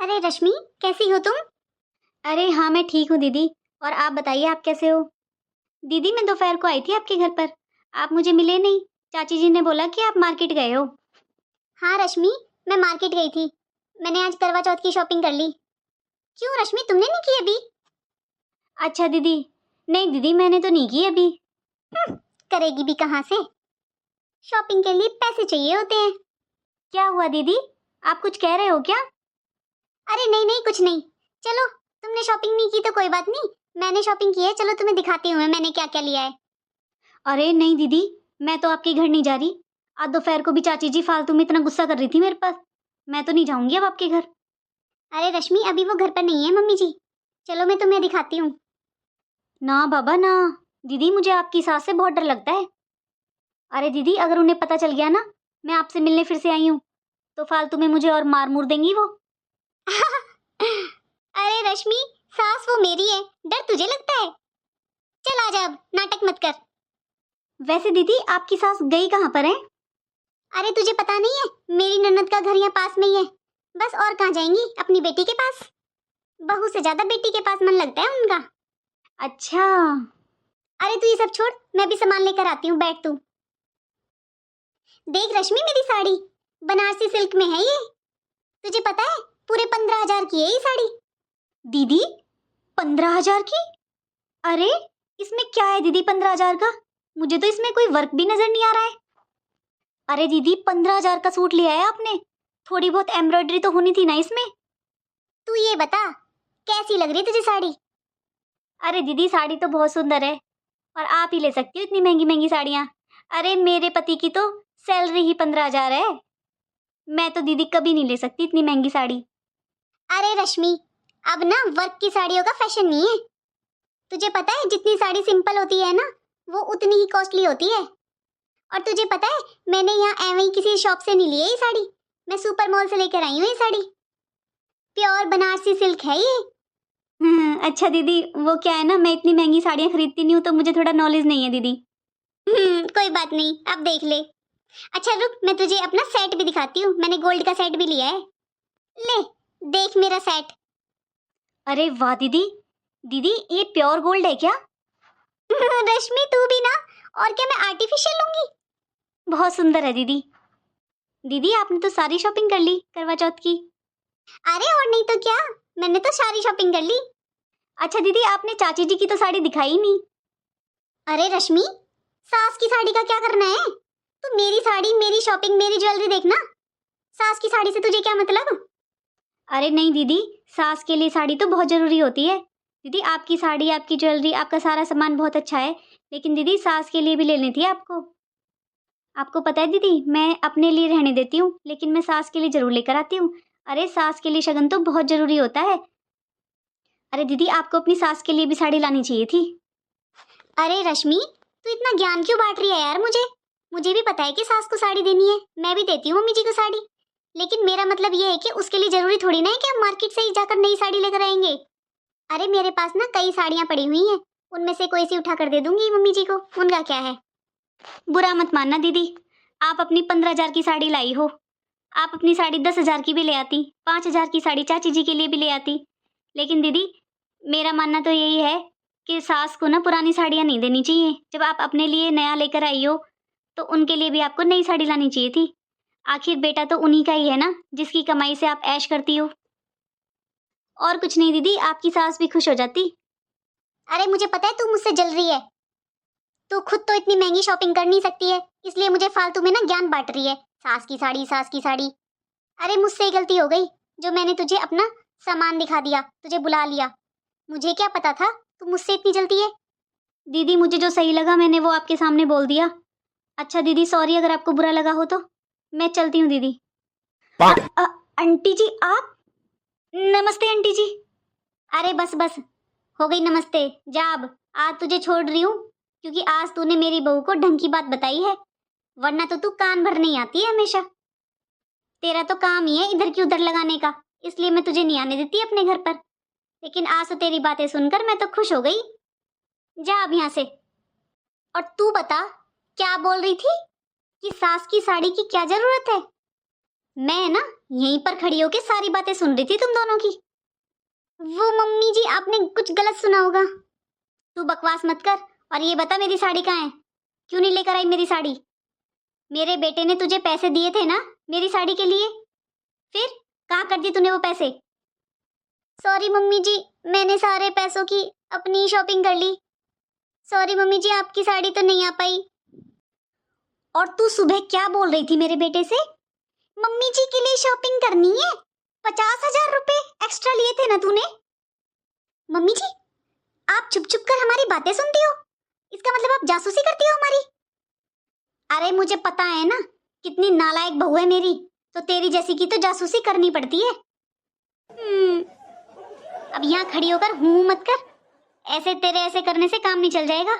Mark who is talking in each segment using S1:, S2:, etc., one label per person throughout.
S1: अरे रश्मि, कैसी हो तुम?
S2: अरे हाँ, मैं ठीक हूँ दीदी। और आप बताइए, आप कैसे हो? दीदी, मैं दोपहर को आई थी आपके घर पर, आप मुझे मिले नहीं। चाची जी ने बोला कि आप मार्केट गए हो।
S1: हाँ रश्मि, मैं मार्केट गई थी। मैंने आज करवा चौथ की शॉपिंग कर ली। क्यों रश्मि, तुमने नहीं की अभी?
S2: अच्छा दीदी। नहीं दीदी, मैंने तो नहीं की अभी।
S1: करेगी भी कहाँ से? शॉपिंग के लिए पैसे चाहिए होते हैं।
S2: क्या हुआ दीदी, आप कुछ कह रहे हो क्या?
S1: अरे नहीं नहीं, कुछ नहीं। चलो, तुमने शॉपिंग नहीं की तो कोई बात नहीं, मैंने शॉपिंग की है। चलो तुम्हें दिखाती हूँ मैंने क्या क्या लिया है।
S2: अरे नहीं दीदी, मैं तो आपके घर नहीं जा रही। आज दोपहर को भी चाची जी फालतू में इतना गुस्सा कर रही थी मेरे पास। मैं तो नहीं जाऊंगी अब आपके घर।
S1: अरे रश्मि, अभी वो घर पर नहीं है मम्मी जी। चलो मैं तुम्हें दिखाती हूँ।
S2: ना बाबा ना। दीदी, मुझे आपकी सास से बहुत डर लगता है। अरे दीदी, अगर उन्हें पता चल गया ना मैं आपसे मिलने फिर से आई हूँ, तो फालतू में मुझे और मार मुर देंगी वो।
S1: अरे रश्मि, सास वो मेरी है, डर तुझे लगता है? चल आजा, अब नाटक मत कर।
S2: वैसे दीदी, आपकी सास गई कहाँ पर है?
S1: अरे तुझे पता नहीं है, मेरी ननद का घर यहाँ पास में ही है। बस और कहाँ जाएंगी, अपनी बेटी के पास। बहू से ज्यादा बेटी के पास मन लगता है उनका।
S2: अच्छा।
S1: अरे तू ये सब छोड़, मैं भी सामान लेकर आती हूँ, बैठ तू। देख रश्मि, मेरी साड़ी बनारसी सिल्क में है ये। तुझे पता है, पूरे 15,000 की है ये साड़ी।
S2: दीदी, 15,000 की? अरे, इसमें क्या है दीदी 15,000 का? मुझे तो इसमें कोई वर्क भी नजर नहीं आ रहा है। अरे दीदी, 15,000 का सूट लिया है आपने, थोड़ी बहुत एम्ब्रॉयडरी तो होनी थी ना इसमें।
S1: तू ये बता, कैसी लग रही तुझे साड़ी?
S2: अरे दीदी, साड़ी तो बहुत सुंदर है, और आप ही ले सकती हो इतनी महंगी महंगी साड़ियाँ। अरे मेरे पति की तो सैलरी ही 15,000 है। मैं तो दीदी कभी नहीं ले सकती इतनी महंगी साड़ी।
S1: अरे रश्मि, अब ना वर्क की साड़ियों का फैशन नहीं है। तुझे पता है, जितनी साड़ी सिंपल होती है ना, वो उतनी ही कॉस्टली होती है। और तुझे पता है, मैंने यहाँ एवं ही किसी शॉप से नहीं ली है ये साड़ी। मैं सुपर मॉल से लेकर आई हूँ ये साड़ी। प्योर बनारसी सिल्क है ये।
S2: अच्छा दीदी, वो क्या है ना, मैं इतनी महंगी साड़ियाँ खरीदती नहीं हूँ, तो मुझे थोड़ा नॉलेज नहीं है दीदी।
S1: कोई बात नहीं, अब देख ले। अच्छा रुक, मैं तुझे अपना सेट भी दिखाती हूँ। मैंने गोल्ड का सेट भी लिया है। ले, देख मेरा सेट।
S2: अरे वाह दीदी। दीदी, ये प्योर गोल्ड है क्या?
S1: रश्मि तू भी ना, और क्या मैं आर्टिफिशियल लूंगी?
S2: बहुत सुंदर है दीदी। दीदी, आपने तो सारी शॉपिंग कर ली करवा चौथ की।
S1: अरे और नहीं तो क्या, मैंने तो सारी शॉपिंग कर ली।
S2: अच्छा दीदी, आपने चाची जी की तो साड़ी दिखाई ही नहीं।
S1: अरे रश्मि, सास की साड़ी का क्या करना है? तू मेरी साड़ी, मेरी शॉपिंग, मेरी ज्वेलरी देखना। सास की साड़ी से तुझे क्या मतलब?
S2: अरे नहीं दीदी, सास के लिए साड़ी तो बहुत जरूरी होती है। दीदी, आपकी साड़ी, आपकी ज्वेलरी, आपका सारा सामान बहुत अच्छा है, लेकिन दीदी सास के लिए भी लेनी थी आपको। आपको पता है दीदी, मैं अपने लिए रहने देती हूँ, लेकिन मैं सास के लिए जरूर लेकर आती हूँ। अरे सास के लिए शगन तो बहुत जरूरी होता है। अरे दीदी, आपको अपनी सास के लिए भी साड़ी लानी चाहिए थी।
S1: अरे रश्मि, तू इतना ज्ञान क्यों बांट रही है यार? मुझे मुझे भी पता है कि सास को साड़ी देनी है, मैं भी देती हूँ मम्मी जी को साड़ी। लेकिन मेरा मतलब ये है कि उसके लिए जरूरी थोड़ी ना है कि हम मार्केट से ही जाकर नई साड़ी लेकर आएंगे। अरे मेरे पास ना कई साड़ियाँ पड़ी हुई हैं, उनमें से कोई सी उठा कर दे दूंगी मम्मी जी को, उनका क्या है।
S2: बुरा मत मानना दीदी, आप अपनी 15,000 की साड़ी लाई हो। आप अपनी साड़ी 10,000 की भी ले आती, 5,000 की साड़ी चाची जी के लिए भी ले आती। लेकिन दीदी, मेरा मानना तो यही है कि सास को ना पुरानी साड़ियाँ नहीं देनी चाहिए। जब आप अपने लिए नया लेकर आई हो, तो उनके लिए भी आपको नई साड़ी लानी चाहिए थी। आखिर बेटा तो उन्हीं का ही है ना, जिसकी कमाई से आप ऐश करती हो। और कुछ नहीं दीदी, आपकी सास भी खुश हो जाती।
S1: अरे मुझे पता है तू मुझसे जल रही है। तू खुद तो इतनी महंगी शॉपिंग कर नहीं सकती है, इसलिए मुझे फालतू में ना ज्ञान बांट रही है। सास की साड़ी, सास की साड़ी। अरे मुझसे ही गलती हो गई, जो मैंने तुझे अपना सामान दिखा दिया, तुझे बुला लिया। मुझे क्या पता था तू मुझसे इतनी जलती है।
S2: दीदी, मुझे जो सही लगा मैंने वो आपके सामने बोल दिया। अच्छा दीदी, सॉरी अगर आपको बुरा लगा हो तो। मैं चलती हूँ दीदी। आंटी जी आप? नमस्ते आंटी जी।
S1: अरे बस बस, हो गई नमस्ते। जा अब, आज तुझे छोड़ रही हूँ, क्योंकि आज तूने मेरी बहू को ढंग की बात बताई है। वरना तो तू कान भर नहीं आती है हमेशा। तेरा तो काम ही है इधर की उधर लगाने का, इसलिए मैं तुझे नहीं आने देती अपने घर पर। लेकिन आज तो तेरी बातें सुनकर मैं तो खुश हो गई। जा अब यहाँ से। और तू बता, क्या बोल रही थी कि सास की साड़ी की क्या जरूरत है? मैं ना यहीं पर खड़ी होके सारी बातें सुन रही थी तुम दोनों की। वो मम्मी जी, आपने कुछ गलत सुना होगा। तू बकवास मत कर और ये बता मेरी साड़ी कहाँ है? क्यों नहीं लेकर आई मेरी साड़ी? मेरे बेटे ने तुझे पैसे दिए थे ना मेरी साड़ी के लिए, फिर कहाँ कर दी तूने वो पैसे? सॉरी मम्मी जी, मैंने सारे पैसों की अपनी शॉपिंग कर ली। सॉरी मम्मी जी, आपकी साड़ी तो नहीं आ पाई। और तू सुबह क्या बोल रही थी मेरे बेटे से? मम्मी जी के लिए शॉपिंग करनी है, 50,000 रुपए एक्स्ट्रा लिए थे ना तूने। मम्मी जी, आप चुप चुप कर हमारी बातें सुनती हो, इसका मतलब आप जासूसी करती हो हमारी। अरे मुझे पता है ना कितनी नालायक बहू है मेरी, तो तेरी जैसी की तो जासूसी करनी पड़ती है। अब यहाँ खड़ी होकर हूँ मत कर, ऐसे तेरे ऐसे करने से काम नहीं चल जाएगा।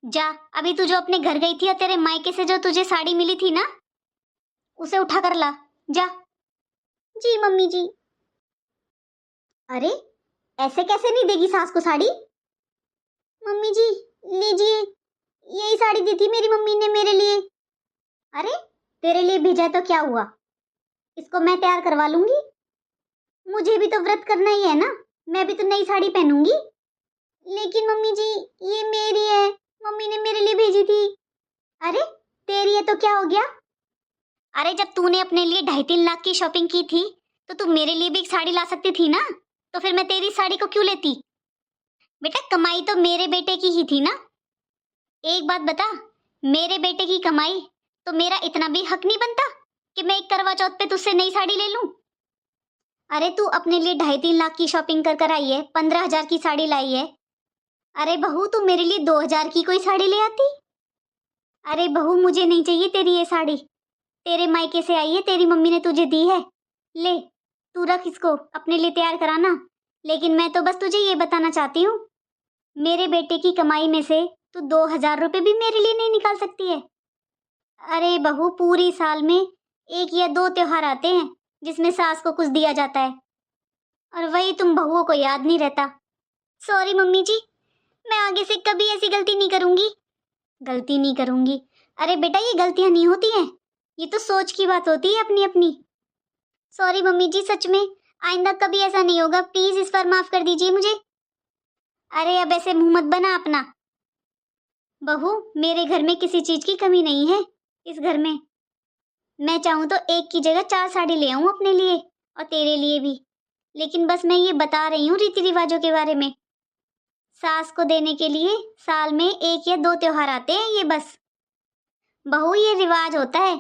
S1: जा, अभी तू जो अपने घर गई थी और तेरे मायके से जो तुझे साड़ी मिली थी ना, उसे उठा कर ला, जा। जी मम्मी जी। अरे ऐसे कैसे नहीं देगी सास को साड़ी? मम्मी जी लीजिए, यही साड़ी दी थी मेरी मम्मी ने मेरे लिए। अरे तेरे लिए भेजा है तो क्या हुआ, इसको मैं तैयार करवा लूंगी। मुझे भी तो व्रत करना ही है ना, मैं भी तो नई साड़ी पहनूंगी। लेकिन मम्मी जी ये मेरी है, मम्मी ने मेरे लिए भेजी थी। अरे तेरी है तो क्या हो गया? अरे जब तूने अपने लिए 2.5-3 लाख की शॉपिंग की थी तो तू मेरे लिए भी एक साड़ी ला सकती थी ना, तो फिर मैं तेरी साड़ी को क्यों लेती? बेटा कमाई तो मेरे बेटे की ही थी ना। एक बात बता, मेरे बेटे की कमाई तो मेरा इतना भी हक नहीं बनता कि मैं एक करवा चौथ पे तुझसे नई साड़ी ले लूं? अरे तू अपने लिए 2.5-3 लाख की शॉपिंग कर कर आई है, 15,000 की साड़ी लाई है। अरे बहू तू मेरे लिए 2,000 की कोई साड़ी ले आती। अरे बहू मुझे नहीं चाहिए तेरी ये साड़ी, तेरे मायके से आई है, तेरी मम्मी ने तुझे दी है, ले तू रख इसको, अपने लिए तैयार कराना। लेकिन मैं तो बस तुझे ये बताना चाहती हूँ, मेरे बेटे की कमाई में से तू 2,000 रुपये भी मेरे लिए नहीं निकाल सकती है। अरे बहू पूरी साल में 1 या 2 त्योहार आते हैं जिसमें सास को कुछ दिया जाता है, और वही तुम बहुओं को याद नहीं रहता। सॉरी मम्मी जी, मैं आगे से कभी ऐसी गलती नहीं करूंगी। गलती नहीं करूंगी? अरे बेटा ये गलतियां नहीं होती हैं, ये तो सोच की बात होती है अपनी अपनी। सॉरी मम्मी जी, सच में आइंदा कभी ऐसा नहीं होगा, प्लीज इस बार माफ कर दीजिए मुझे। अरे अब ऐसे मुंह मत बना अपना। बहू मेरे घर में किसी चीज की कमी नहीं है, इस घर में मैं चाहूँ तो एक की जगह 4 साड़ी ले आऊं अपने लिए और तेरे लिए भी, लेकिन बस मैं ये बता रही हूँ रीति रिवाजों के बारे में। सास को देने के लिए साल में 1 या 2 त्योहार आते हैं, ये बस। बहू ये रिवाज होता है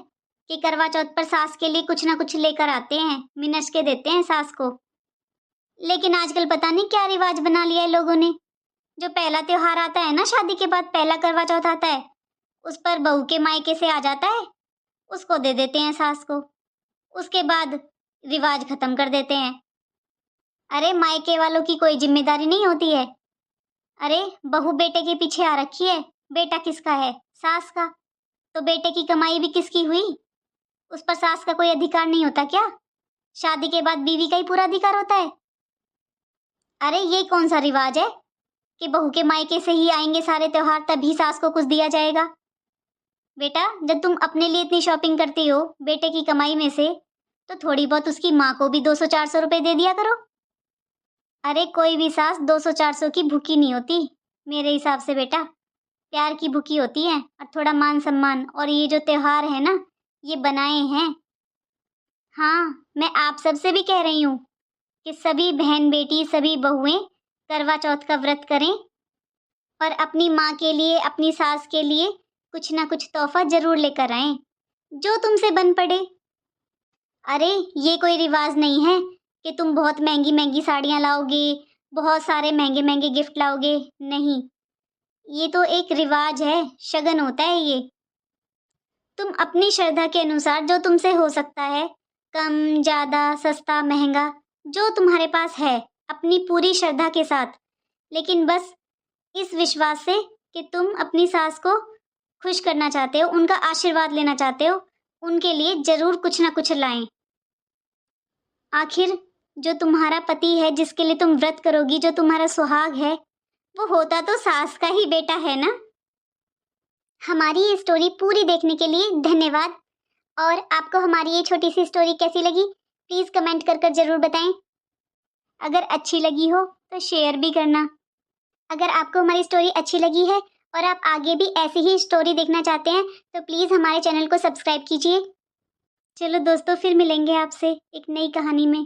S1: कि करवा चौथ पर सास के लिए कुछ ना कुछ लेकर आते हैं, मिनस के देते हैं सास को। लेकिन आजकल पता नहीं क्या रिवाज बना लिया है लोगों ने, जो पहला त्योहार आता है ना शादी के बाद, पहला करवा चौथ आता है, उस पर बहू के मायके से आ जाता है, उसको दे देते हैं सास को, उसके बाद रिवाज खत्म कर देते हैं। अरे मायके वालों की कोई जिम्मेदारी नहीं होती है। अरे बहू बेटे के पीछे आ रखी है, बेटा किसका है? सास का। तो बेटे की कमाई भी किसकी हुई? उस पर सास का कोई अधिकार नहीं होता क्या? शादी के बाद बीवी का ही पूरा अधिकार होता है। अरे ये कौन सा रिवाज है कि बहू के मायके से ही आएंगे सारे त्योहार तभी सास को कुछ दिया जाएगा? बेटा जब तुम अपने लिए इतनी शॉपिंग करती हो बेटे की कमाई में से, तो थोड़ी बहुत उसकी माँ को भी 200-400 रुपए दे दिया करो। अरे कोई भी सास 200-400 की भूखी नहीं होती मेरे हिसाब से बेटा, प्यार की भूखी होती है, और थोड़ा मान सम्मान, और ये जो त्योहार है ना ये बनाए हैं। हाँ मैं आप सबसे भी कह रही हूँ कि सभी बहन बेटी सभी बहुएं करवा चौथ का व्रत करें और अपनी माँ के लिए अपनी सास के लिए कुछ ना कुछ तोहफा जरूर लेकर आएं, जो तुमसे बन पड़े। अरे ये कोई रिवाज नहीं है कि तुम बहुत महंगी महंगी साड़ियाँ लाओगे, बहुत सारे महंगे महंगे गिफ्ट लाओगे, नहीं, ये तो एक रिवाज है, शगन होता है ये। तुम अपनी श्रद्धा के अनुसार जो तुमसे हो सकता है, कम ज्यादा सस्ता महंगा जो तुम्हारे पास है, अपनी पूरी श्रद्धा के साथ, लेकिन बस इस विश्वास से कि तुम अपनी सास को खुश करना चाहते हो, उनका आशीर्वाद लेना चाहते हो, उनके लिए जरूर कुछ ना कुछ लाएं। आखिर जो तुम्हारा पति है, जिसके लिए तुम व्रत करोगी, जो तुम्हारा सुहाग है, वो होता तो सास का ही बेटा है ना। हमारी ये स्टोरी पूरी देखने के लिए धन्यवाद, और आपको हमारी ये छोटी सी स्टोरी कैसी लगी प्लीज़ कमेंट कर कर ज़रूर बताएं। अगर अच्छी लगी हो तो शेयर भी करना। अगर आपको हमारी स्टोरी अच्छी लगी है और आप आगे भी ऐसी ही स्टोरी देखना चाहते हैं तो प्लीज़ हमारे चैनल को सब्सक्राइब कीजिए। चलो दोस्तों, फिर मिलेंगे आपसे एक नई कहानी में।